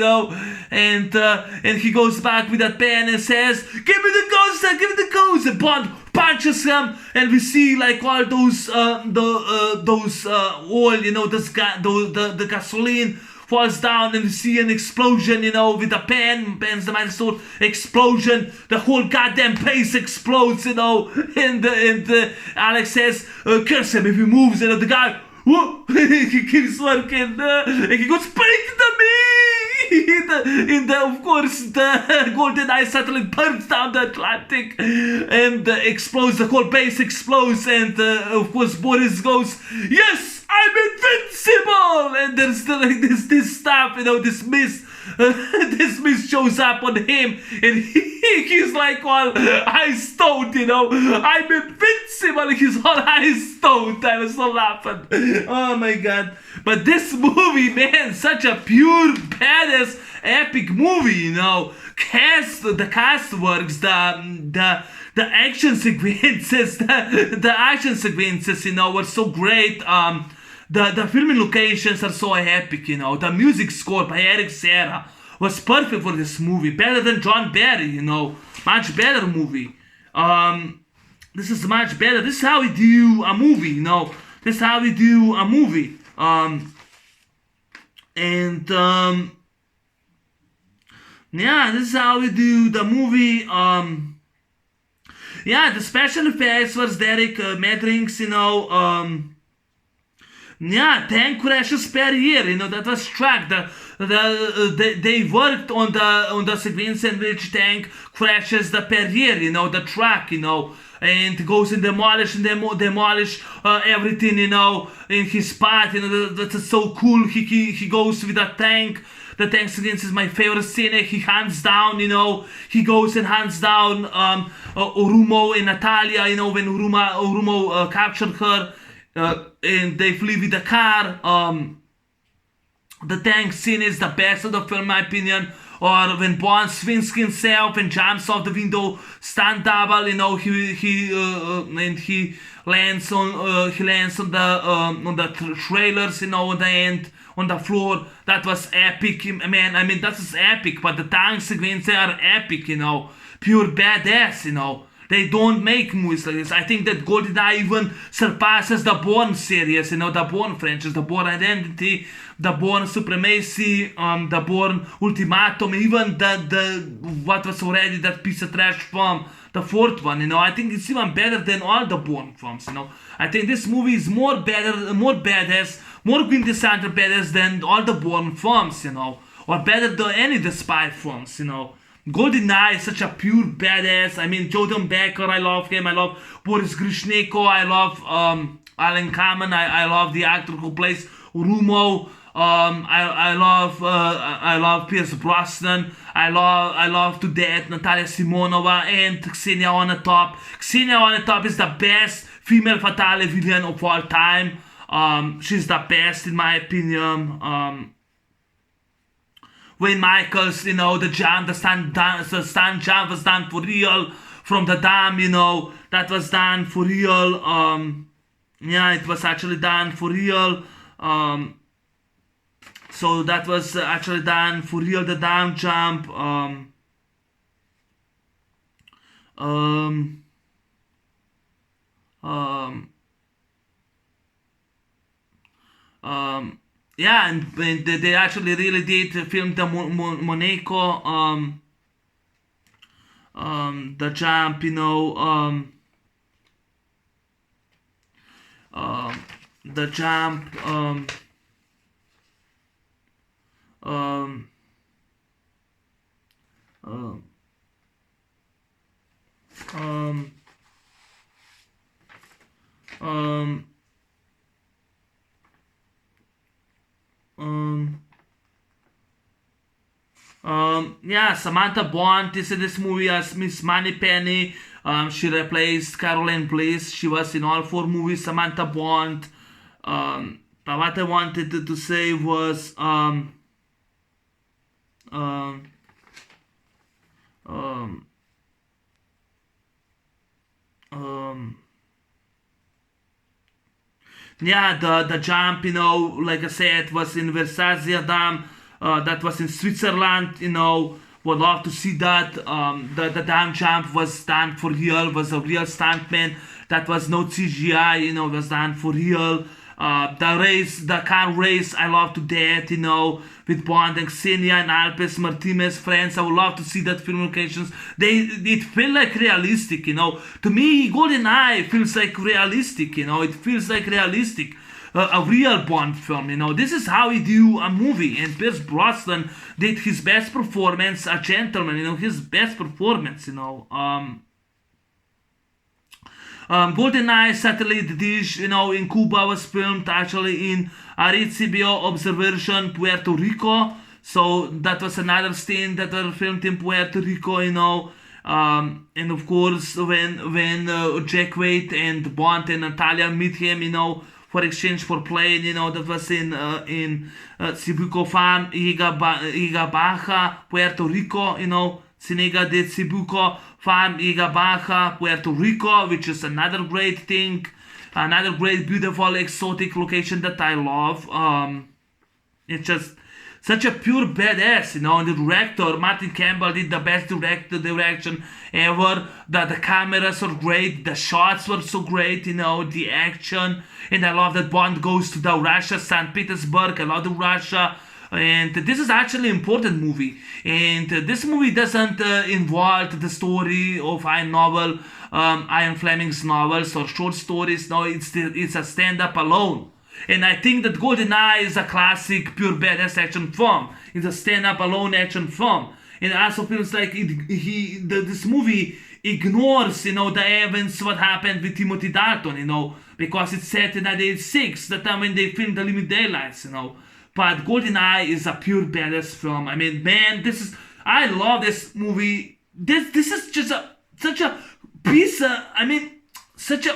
and he goes back with that pen and says, give me the codes, give me the codes, and Bond punches him, and we see like all those oil, the gasoline falls down, and we see an explosion, with the pen's the man's sword, explosion, the whole goddamn place explodes, and Alex says, curse him if he moves, the guy, whoa, he keeps working, and he goes, break the me! Of course, the GoldenEye satellite burns down the Atlantic and explodes, the whole base explodes, and of course Boris goes, yes, I'm invincible! And there's still like this stuff, this mist, this mist shows up on him, and he's like all ice stoned, I'm invincible, he's all ice stoned. I was so laughing. Oh my god. But this movie, man, such a pure, badass, epic movie, the cast works, the action sequences, the action sequences, were so great. The filming locations are so epic, the music score by Eric Serra was perfect for this movie, better than John Barry, much better movie. This is much better. This is how we do a movie, this is how we do a movie. This is how we do the movie. The special effects was Derek Medrinks, tank crashes per year, that was tracked. They worked on the sequence in which tank crashes per year, the track, and goes and demolish everything, in his path, that's so cool. He goes with a tank. The tank sequence is my favorite scene. He hands down, he goes and hands down Orumo and Natalia, when Orumo captured her, and they flee with the car. The tank scene is the best of the film, in my opinion. Or when Bond swings himself and jumps off the window, stunt double, and he lands on the trailers, on the end, on the floor. That was epic, man. I mean, that is epic. But the tank sequences are epic, pure badass, They don't make movies like this. I think that GoldenEye even surpasses the Bourne series, the Bourne franchise, the Bourne Identity, the Bourne Supremacy, the Bourne Ultimatum, even the what was already that piece of trash from the fourth one. I think it's even better than all the Bourne films. I think this movie is more badass, more quintessential badass than all the Bourne films, or better than any of the spy films, GoldenEye is such a pure badass. I mean, Jordan Becker, I love him. I love Boris Grishneko. I love Alan Cumming. I love the actor who plays Rumo. I love Pierce Brosnan. I love to death Natalia Simonova and Ksenia on the top. Ksenia on the top is the best female fatale villain of all time. She's the best in my opinion. Wayne Michaels, the jump, the stunt jump was done for real from the dam, that was done for real. It was actually done for real. So that was actually done for real, the dam jump. And they actually really did film the Monaco, the jump, the jump, Samantha Bond is in this movie as Miss Moneypenny. She replaced Caroline Bliss. She was in all 4 movies, Samantha Bond. But what I wanted to say was the jump, like I said, was in Versailles Dam. That was in Switzerland, would love to see that. The dam jump was done for real, was a real stuntman. That was no CGI, was done for real. The car race, I love to death, with Bond and Xenia and Alpes Martinez friends. I would love to see that film locations. It feel like realistic, To me, GoldenEye feels like realistic, It feels like realistic. A real Bond film, This is how we do a movie. And Pierce Brosnan did his best performance, a gentleman, his best performance, GoldenEye Satellite Dish, in Cuba was filmed actually in Arecibo Observation, Puerto Rico. So that was another scene that were filmed in Puerto Rico, and of course when Jack Wade and Bond and Natalia meet him, for exchange for playing, that was in Cibuco Farm, Iga Baja, Puerto Rico, Cinega de Cibuco Farm, Iga Baja, Puerto Rico, which is another great thing, another great, beautiful, exotic location that I love. It's just such a pure badass, and the director, Martin Campbell, did the best direction ever. The cameras are great, the shots were so great, the action, and I love that Bond goes to the Russia, St. Petersburg. I love the Russia, and this is actually an important movie, and this movie doesn't involve the story of Ian Fleming's novels or short stories. No, it's a stand-up alone. And I think that GoldenEye is a classic, pure badass action film. It's a stand-up alone action film. And it also feels like this movie ignores, the events, what happened with Timothy Dalton, because it's set in 1986, the time when they filmed The Living Daylights, But GoldenEye is a pure badass film. I mean, man, I love this movie. This is just such a piece of, such a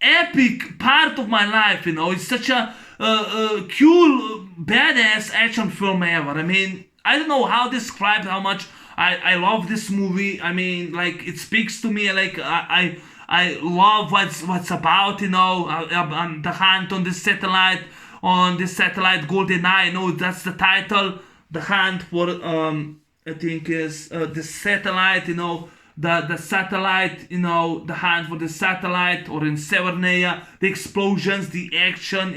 epic part of my life, It's such a cool, badass action film ever. I mean, I don't know how to describe how much I love this movie. I mean, like it speaks to me. Like I love what's about. The hunt on this satellite, GoldenEye. That's the title. The hunt for I think is the satellite. The satellite, the hunt for the satellite, or in Severnaya, the explosions, the action,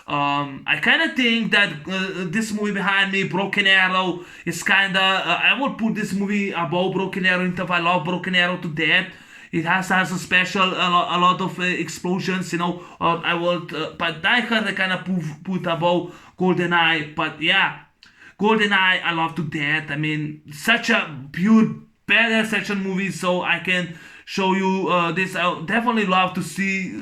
I kind of think that this movie behind me, Broken Arrow, is kind of, I would put this movie above Broken Arrow, I love Broken Arrow to death. It has a special, a lot of explosions, I would, but Die Hard I kind of put above GoldenEye, but yeah, GoldenEye I love to death. I mean, such a pure badass action movie, so I can show you this. I definitely love to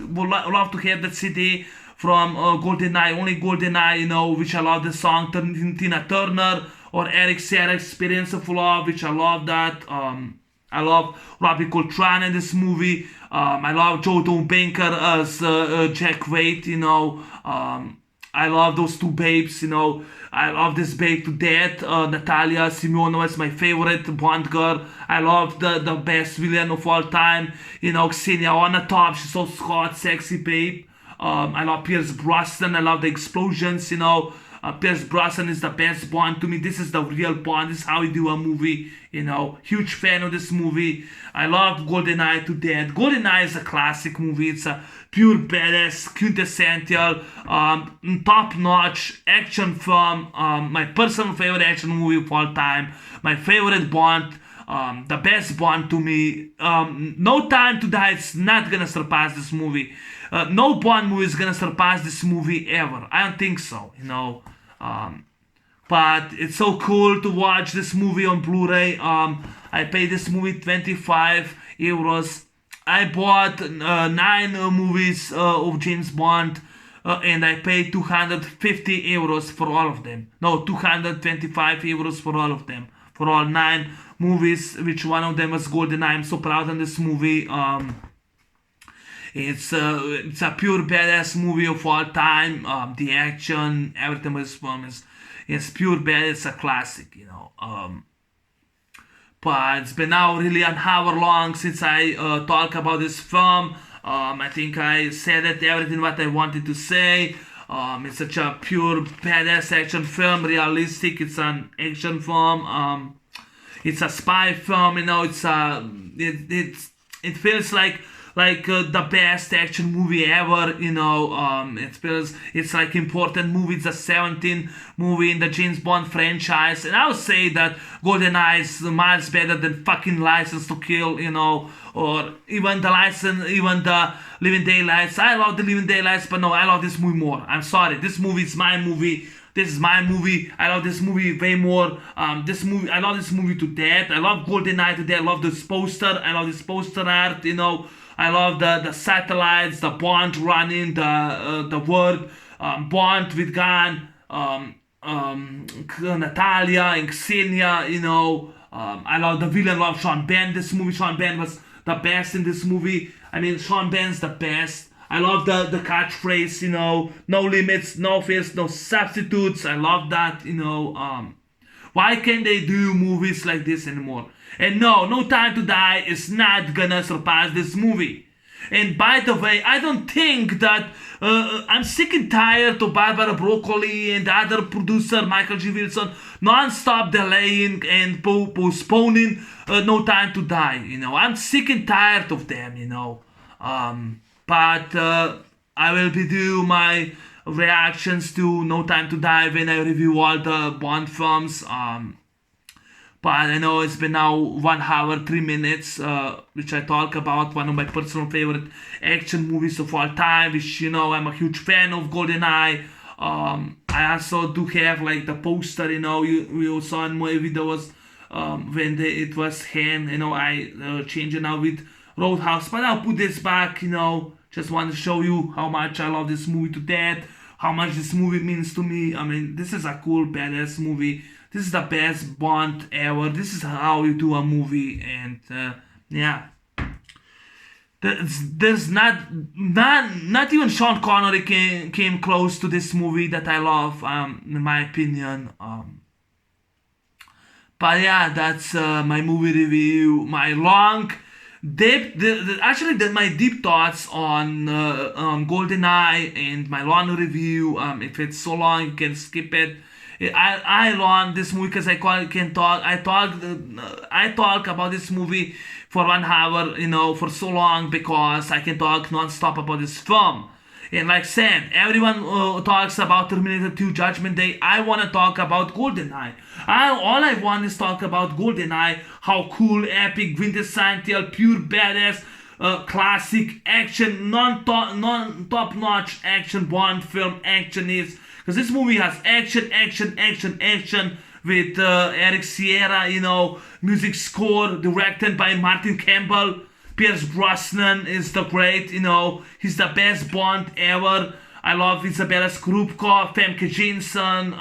love to have that CD from GoldenEye, only GoldenEye, which I love the song Tina Turner or Eric Serra, Experience of Love, which I love that. I love Robbie Coltrane in this movie. I love Joe Don Baker as Jack Wade, I love those two babes, I love this babe to death. Natalia Simonova is my favorite Bond girl. I love the best villain of all time. Xenia on the top. She's so hot, sexy babe. I love Pierce Brosnan. I love the explosions, Pierce Brosnan is the best Bond to me. This is the real Bond. This is how we do a movie, Huge fan of this movie. I love GoldenEye to death. GoldenEye is a classic movie. It's a pure badass, quintessential, top-notch action film. My personal favorite action movie of all time. My favorite Bond. The best Bond to me. No Time to Die is not gonna surpass this movie. No Bond movie is gonna surpass this movie ever. I don't think so, but it's so cool to watch this movie on Blu-ray. I paid this movie 25 euros. I bought 9 movies of James Bond, and I paid 250 euros for all of them. No, 225 euros for all of them. For all 9 movies, which one of them was GoldenEye. I'm so proud of this movie. It's a pure badass movie of all time. The action, everything was from is pure badass. It's a classic, But it's been now really an hour long since I talk about this film. I think I said everything what I wanted to say. It's such a pure badass action film, realistic. It's an action film. It's a spy film. It feels like the best action movie ever. It feels it's like important movie. It's a 17th movie in the James Bond franchise, and I would say that GoldenEye is miles better than fucking License to Kill, or even the Living Daylights. I love the Living Daylights, but no, I love this movie more. I'm sorry, this movie is my movie. This is my movie. I love this movie way more. I love this movie to death. I love GoldenEye to death. I love this poster. I love this poster art. I love the satellites, the Bond running, the word Bond with gun, Natalia and Xenia. I love the villain. Love Sean Penn. This movie, Sean Penn was the best in this movie. I mean, Sean Penn's the best. I love the catchphrase, no limits, no fears, no substitutes. I love that, Why can't they do movies like this anymore? And No Time to Die is not gonna surpass this movie. And by the way, I don't think that I'm sick and tired of Barbara Broccoli and the other producer, Michael G. Wilson, non-stop delaying and postponing No Time to Die. I'm sick and tired of them. But I will be doing my reactions to No Time to Die when I review all the Bond films. But I know it's been now 1 hour, 3 minutes, which I talk about one of my personal favorite action movies of all time, which, I'm a huge fan of GoldenEye. I also do have, like, the poster, you saw in my videos when it was hand, I changed it now with Roadhouse. But I'll put this back, just want to show you how much I love this movie to death, how much this movie means to me. I mean, this is a cool, badass movie. This is the best Bond ever. This is how you do a movie. And yeah, there's not even Sean Connery came close to this movie that I love, in my opinion. But yeah, that's my movie review. My long, deep, actually, my deep thoughts on GoldenEye and my long review. If it's so long, you can skip it. I love this movie because can talk. I talk about this movie for 1 hour, for so long because I can talk non-stop about this film. And like Sam, everyone talks about Terminator 2 Judgment Day. I want to talk about GoldenEye. All I want is talk about GoldenEye, how cool, epic, quintessential, pure badass, classic action, non-top-notch action Bond film action is. Because this movie has action with Eric Sierra, music score directed by Martin Campbell. Pierce Brosnan is the great, he's the best Bond ever. I love Izabella Scorupco, Famke Janssen,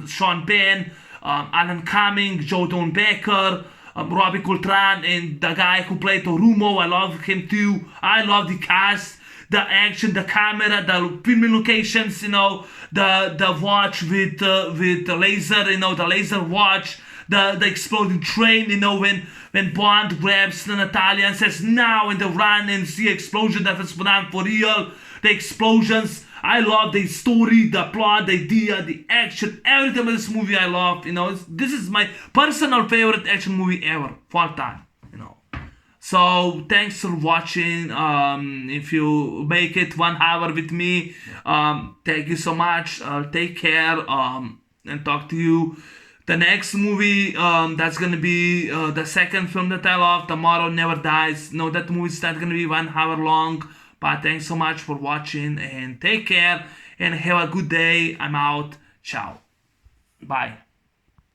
Sean Penn, Alan Cumming, Joe Don Baker, Robbie Coltrane, and the guy who played Torumo. I love him too. I love the cast, the action, the camera, the filming locations, the watch with the laser, the laser watch, the exploding train, when Bond grabs Natalia and says now, and they run and see explosion that is done for real. The explosions, I love the story, the plot, the idea, the action, everything about this movie I love. This is my personal favorite action movie ever, for all time. So thanks for watching. If you make it 1 hour with me, thank you so much. Take care, and talk to you. The next movie, that's gonna be the second film that I love, Tomorrow Never Dies. No, that movie's not gonna be 1 hour long. But thanks so much for watching, and take care and have a good day. I'm out. Ciao. Bye.